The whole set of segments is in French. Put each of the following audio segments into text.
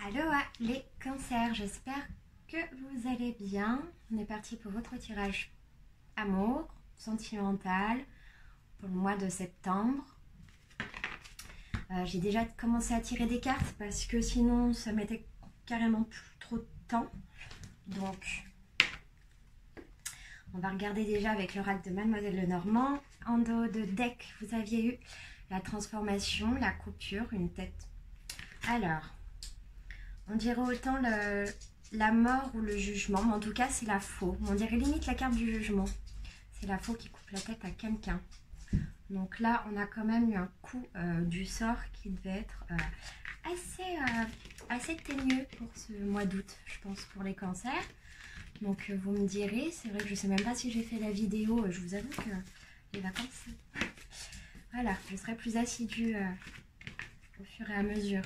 Aloha les cancers, j'espère que vous allez bien. On est parti pour votre tirage amour, sentimental, pour le mois de septembre. J'ai déjà commencé à tirer des cartes parce que sinon ça mettait carrément plus trop de temps. Donc on va regarder déjà avec l'oracle de Mademoiselle Lenormand. En dos de deck, vous aviez eu la transformation, la coupure, une tête. Alors, on dirait autant la mort ou le jugement, mais en tout cas c'est la faux. On dirait limite la carte du jugement. C'est la faux qui coupe la tête à quelqu'un. Donc là, on a quand même eu un coup du sort qui devait être assez teigneux pour ce mois d'août, je pense, pour les cancers. Donc vous me direz, c'est vrai que je ne sais même pas si j'ai fait la vidéo, je vous avoue que les vacances, voilà, je serai plus assidue au fur et à mesure.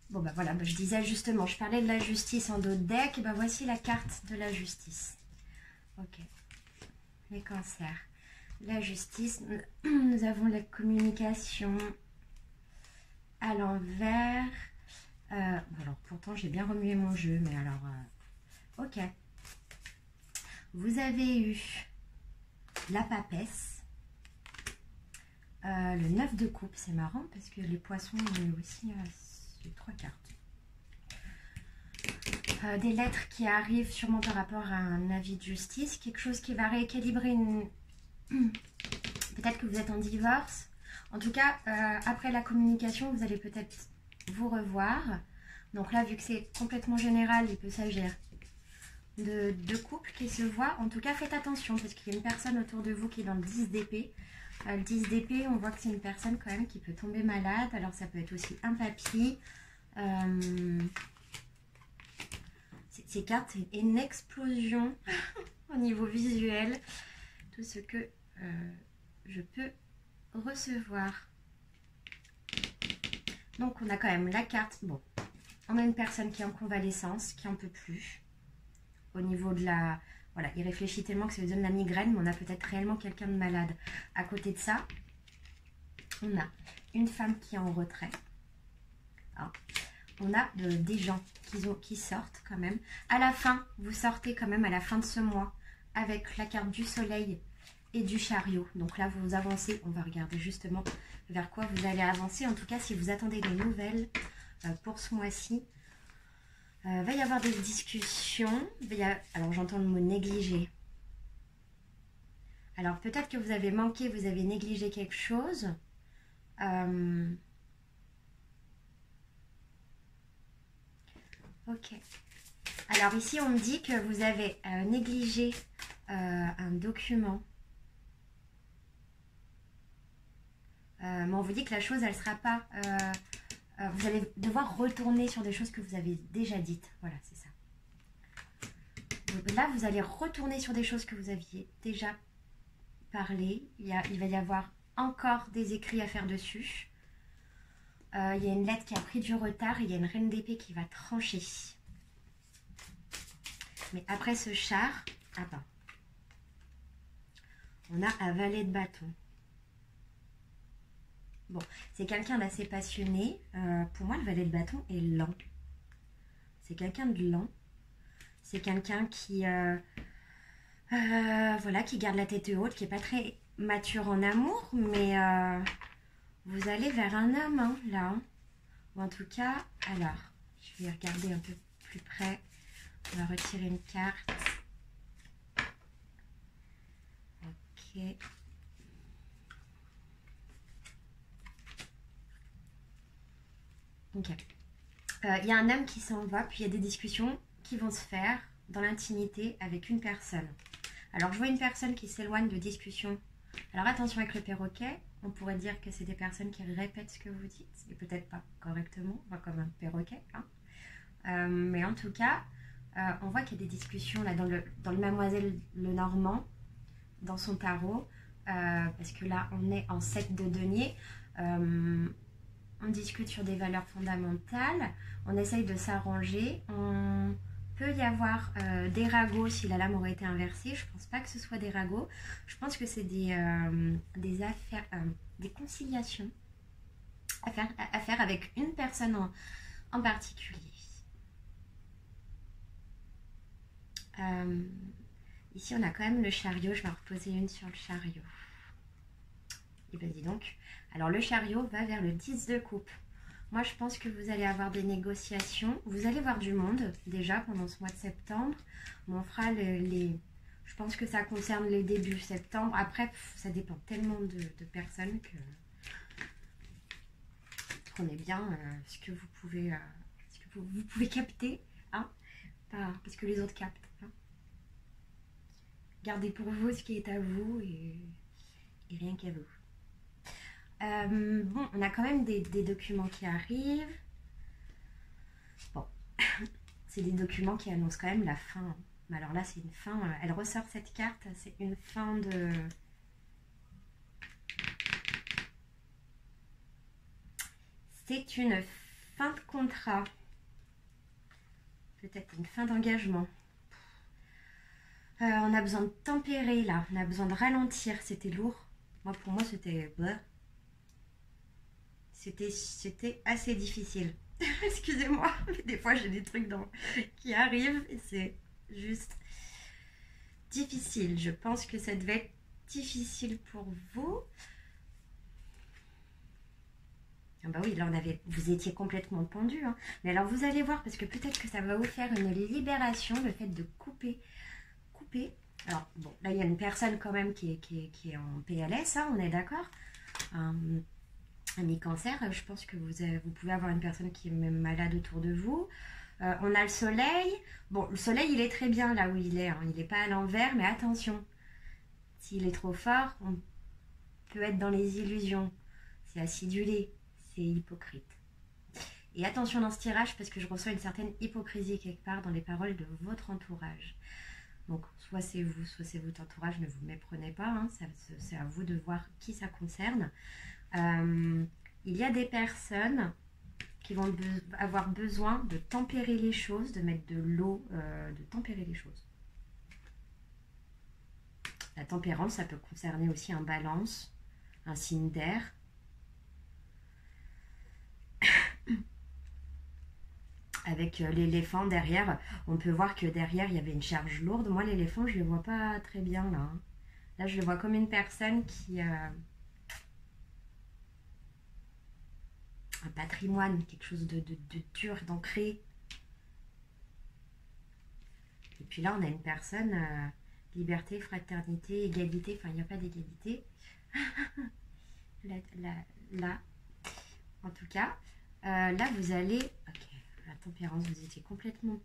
Bon bah voilà, je disais justement, je parlais de la justice en dos de deck, et bah voici la carte de la justice. Ok, les cancers, la justice, nous avons la communication à l'envers. Alors pourtant j'ai bien remué mon jeu, mais alors ok. Vous avez eu la papesse. Le 9 de coupe, c'est marrant parce que les poissons ont aussi 3 cartes. Des lettres qui arrivent sûrement par rapport à un avis de justice, quelque chose qui va rééquilibrer une... Peut-être que vous êtes en divorce. En tout cas, après la communication, vous allez peut-être vous revoir. Donc là, vu que c'est complètement général, il peut s'agir de deux couples qui se voient. En tout cas, faites attention parce qu'il y a une personne autour de vous qui est dans le 10 d'épée. Le 10 d'épée, on voit que c'est une personne quand même qui peut tomber malade. Alors ça peut être aussi un papy. Ces cartes, c'est une explosion au niveau visuel. Tout ce que je peux recevoir. Donc on a quand même la carte. Bon, on a une personne qui est en convalescence, qui n'en peut plus. Au niveau de la... Voilà, il réfléchit tellement que ça lui donne la migraine, mais on a peut-être réellement quelqu'un de malade. À côté de ça, on a une femme qui est en retrait. Ah. On a des gens qui sortent quand même. À la fin, vous sortez quand même à la fin de ce mois avec la carte du soleil et du chariot. Donc là, vous avancez. On va regarder justement vers quoi vous allez avancer. En tout cas, si vous attendez des nouvelles pour ce mois-ci, va y avoir des discussions. Alors, j'entends le mot négliger. Alors, peut-être que vous avez manqué, vous avez négligé quelque chose. Ok. Alors, ici, on me dit que vous avez négligé un document. Mais on vous dit que la chose, elle ne sera pas... vous allez devoir retourner sur des choses que vous avez déjà dites. Voilà, c'est ça. Donc là, vous allez retourner sur des choses que vous aviez déjà parlé. Il va y avoir encore des écrits à faire dessus. Il y a une lettre qui a pris du retard. Il y a une reine d'épée qui va trancher. Mais après ce char, ah ben, on a un valet de bâton. Bon, c'est quelqu'un d'assez passionné. Pour moi, le valet de bâton est lent. C'est quelqu'un de lent. C'est quelqu'un qui, voilà, qui garde la tête haute, qui n'est pas très mature en amour, mais vous allez vers un homme, hein, là. Hein. Ou en tout cas, alors, je vais regarder un peu plus près. On va retirer une carte. Ok. Ok. Il y a un homme qui s'en va, puis il y a des discussions qui vont se faire dans l'intimité avec une personne. Alors, je vois une personne qui s'éloigne de discussion. Alors, attention avec le perroquet. On pourrait dire que c'est des personnes qui répètent ce que vous dites, et peut-être pas correctement, pas comme un perroquet. Hein. Mais en tout cas, on voit qu'il y a des discussions là dans le Mademoiselle Lenormand, dans son tarot, parce que là, on est en 7 de denier. On discute sur des valeurs fondamentales, on essaye de s'arranger, on peut y avoir des ragots si la lame aurait été inversée. Je ne pense pas que ce soit des ragots, je pense que c'est des affaires, des conciliations à faire avec une personne en particulier. Ici on a quand même le chariot, je vais en reposer une sur le chariot. Et bien dis donc, alors le chariot va vers le 10 de coupe. Moi je pense que vous allez avoir des négociations, vous allez voir du monde déjà pendant ce mois de septembre. On fera je pense que ça concerne les débuts septembre. Après ça dépend tellement de personnes que prenez bien ce que vous pouvez, vous pouvez capter, hein, parce que les autres captent. Hein. Gardez pour vous ce qui est à vous et rien qu'à vous. Bon, on a quand même des documents qui arrivent. Bon, c'est des documents qui annoncent quand même la fin. Mais alors là, c'est une fin. Elle ressort cette carte, c'est une fin de... C'est une fin de contrat. Peut-être une fin d'engagement. On a besoin de tempérer là. On a besoin de ralentir. C'était lourd. Pour moi, c'était... C'était assez difficile. Excusez-moi, mais des fois j'ai des trucs qui arrivent et c'est juste difficile. Je pense que ça devait être difficile pour vous. Ah bah oui, là vous étiez complètement pendu. Hein. Mais alors vous allez voir, parce que peut-être que ça va vous faire une libération, le fait de couper. Alors bon, là il y a une personne quand même qui est en PLS, hein, on est d'accord. Mi-cancer, je pense que vous pouvez avoir une personne qui est même malade autour de vous. On a le soleil. Bon, le soleil, il est très bien là où il est. Hein. Il n'est pas à l'envers, mais attention. S'il est trop fort, on peut être dans les illusions. C'est acidulé, c'est hypocrite. Et attention dans ce tirage, parce que je reçois une certaine hypocrisie quelque part dans les paroles de votre entourage. Donc, soit c'est vous, soit c'est votre entourage, ne vous méprenez pas. Hein. C'est à vous de voir qui ça concerne. Il y a des personnes qui vont avoir besoin de tempérer les choses, de mettre de l'eau, de tempérer les choses. La tempérance, ça peut concerner aussi un balance, un signe d'air. Avec l'éléphant derrière, on peut voir que derrière, il y avait une charge lourde. Moi, l'éléphant, je ne le vois pas très bien là. Hein. Là, je le vois comme une personne qui... un patrimoine, quelque chose de dur, d'ancré. Et puis là, on a une personne, liberté, fraternité, égalité, enfin, il n'y a pas d'égalité. là, en tout cas, là, vous allez... Ok, la tempérance, vous étiez complètement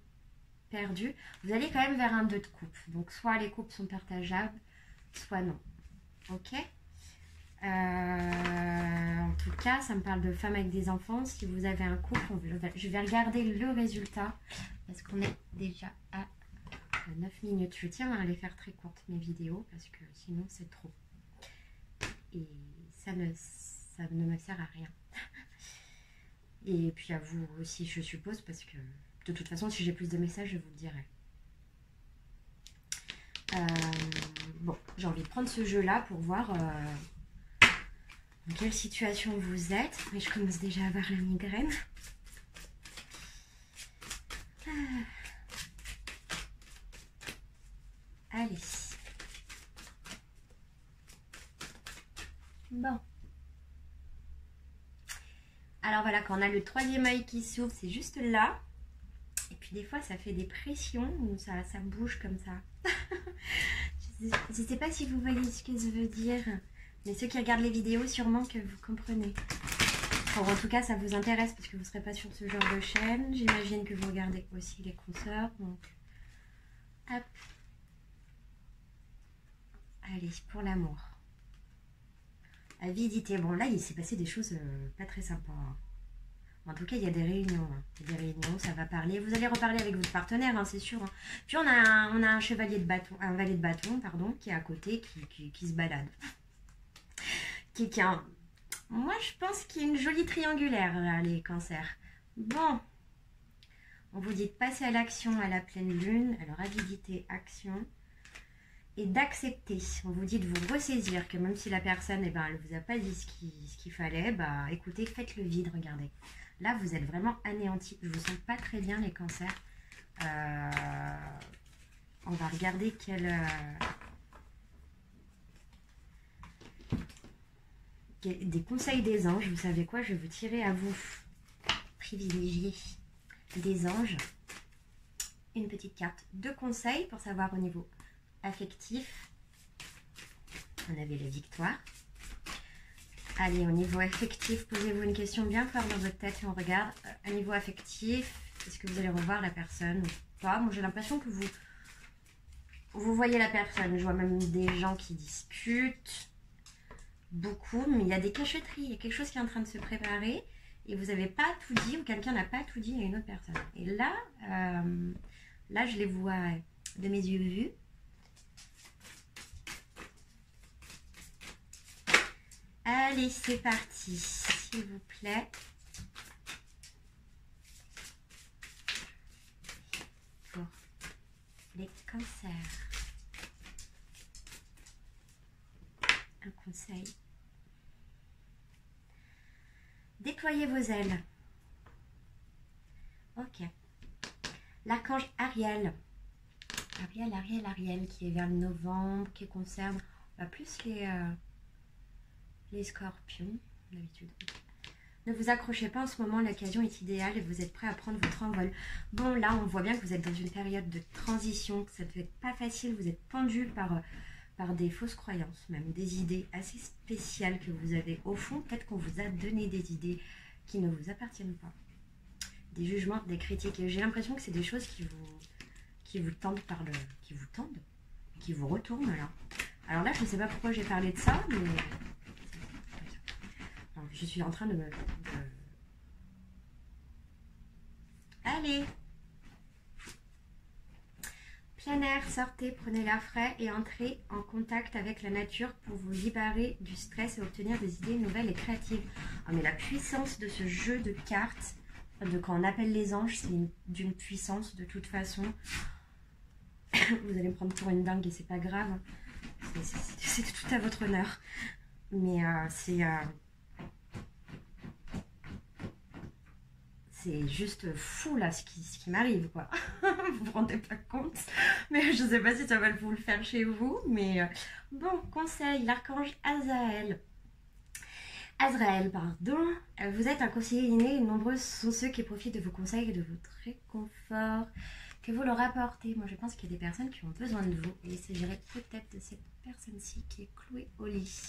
perdu. Vous allez quand même vers un 2 de coupe. Donc, soit les coupes sont partageables, soit non. Ok ? En tout cas, ça me parle de femmes avec des enfants. Si vous avez un couple, je vais regarder le résultat parce qu'on est déjà à 9 minutes. Je tiens à les faire très courtes, mes vidéos, parce que sinon c'est trop. Et ça ne me sert à rien. Et puis à vous aussi, je suppose, parce que de toute façon, si j'ai plus de messages, je vous le dirai. Bon, j'ai envie de prendre ce jeu-là pour voir... dans quelle situation vous êtes? Mais je commence déjà à avoir la migraine. Allez. Bon. Alors voilà, quand on a le troisième œil qui s'ouvre, c'est juste là. Et puis des fois, ça fait des pressions où ça bouge comme ça. Je ne sais pas si vous voyez ce que je veux dire. Mais ceux qui regardent les vidéos, sûrement que vous comprenez. Bon, en tout cas, ça vous intéresse parce que vous ne serez pas sur ce genre de chaîne. J'imagine que vous regardez aussi les consoeurs. Donc, hop. Allez, pour l'amour. Avidité. Bon, là, il s'est passé des choses pas très sympas. En tout cas, il y a des réunions. Il y a des réunions, ça va parler. Vous allez reparler avec votre partenaire, hein, c'est sûr. Hein. Puis, on a un chevalier de bâton, un valet de bâton, pardon, qui est à côté, qui se balade. Moi, je pense qu'il y a une jolie triangulaire, là, les cancers. Bon. On vous dit de passer à l'action à la pleine lune. Alors, avidité, action. Et d'accepter. On vous dit de vous ressaisir, que même si la personne, eh ben, elle ne vous a pas dit ce qu'il fallait, bah, écoutez, faites le vide, regardez. Là, vous êtes vraiment anéantis. Je ne vous sens pas très bien, les cancers. On va regarder des conseils des anges. Vous savez quoi? Je vais vous tirer à vous. Privilégier des anges. Une petite carte de conseils pour savoir au niveau affectif. On avait la victoire. Allez, au niveau affectif, posez-vous une question bien claire dans votre tête et on regarde. À niveau affectif, est-ce que vous allez revoir la personne ou pas? Moi, j'ai l'impression que vous voyez la personne. Je vois même des gens qui discutent. Beaucoup, mais il y a des cachotteries. Il y a quelque chose qui est en train de se préparer et vous n'avez pas tout dit ou quelqu'un n'a pas tout dit à une autre personne. Et là, là, je les vois de mes yeux vus. Allez, c'est parti, s'il vous plaît. Pour les cancers. Un conseil. Déployez vos ailes. Ok. L'archange Ariel. Ariel, qui est vers le novembre, qui concerne plus les scorpions, d'habitude. Ne vous accrochez pas en ce moment, l'occasion est idéale et vous êtes prêt à prendre votre envol. Bon, là, on voit bien que vous êtes dans une période de transition, que ça ne doit être pas facile, vous êtes pendu par des fausses croyances, même des idées assez spéciales que vous avez. Au fond, peut-être qu'on vous a donné des idées qui ne vous appartiennent pas. Des jugements, des critiques. Et j'ai l'impression que c'est des choses qui vous tendent qui vous retournent là. Alors là, je ne sais pas pourquoi j'ai parlé de ça, mais... Alors, je suis en train de me... Allez! Plein air, sortez, prenez l'air frais et entrez en contact avec la nature pour vous libérer du stress et obtenir des idées nouvelles et créatives. Oh, mais la puissance de ce jeu de cartes, de quand on appelle les anges, c'est d'une puissance de toute façon. Vous allez me prendre pour une dingue et c'est pas grave. C'est tout à votre honneur. Mais c'est juste fou là ce qui m'arrive quoi. Vous vous rendez pas compte, mais je sais pas si ça va vous le faire chez vous, mais bon, conseil, l'archange Azraël. Pardon, vous êtes un conseiller inné et nombreux sont ceux qui profitent de vos conseils et de votre réconfort que vous leur apportez. Moi je pense qu'il y a des personnes qui ont besoin de vous et il s'agirait peut-être de cette personne-ci qui est clouée au lit.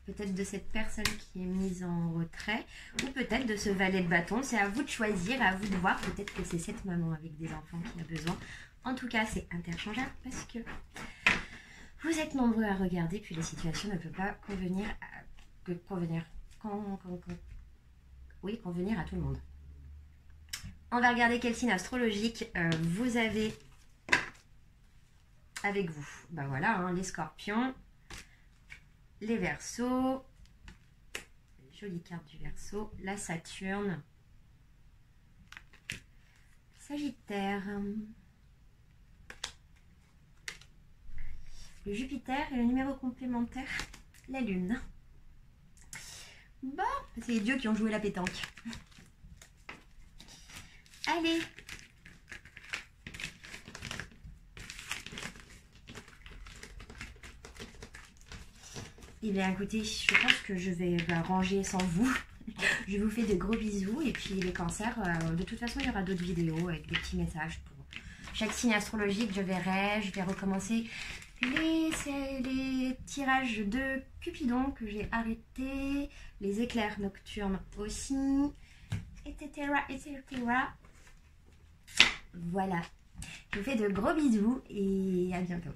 Peut-être de cette personne qui est mise en retrait, ou peut-être de ce valet de bâton. C'est à vous de choisir, à vous de voir. Peut-être que c'est cette maman avec des enfants qui a besoin. En tout cas, c'est interchangeable parce que vous êtes nombreux à regarder, puis la situation ne peut pas convenir à tout le monde. On va regarder quel signe astrologique vous avez avec vous. Ben voilà, hein, les scorpions. Les Verseaux, jolie carte du Verseau, la Saturne, Sagittaire, le Jupiter et le numéro complémentaire, la Lune. Bon, c'est les dieux qui ont joué la pétanque. Allez, Eh bien écoutez, je pense que je vais ranger sans vous. Je vous fais de gros bisous. Et puis les cancers, de toute façon, il y aura d'autres vidéos avec des petits messages pour chaque signe astrologique. Je vais recommencer les tirages de Cupidon que j'ai arrêtés, les éclairs nocturnes aussi, etc., etc. Voilà. Je vous fais de gros bisous et à bientôt.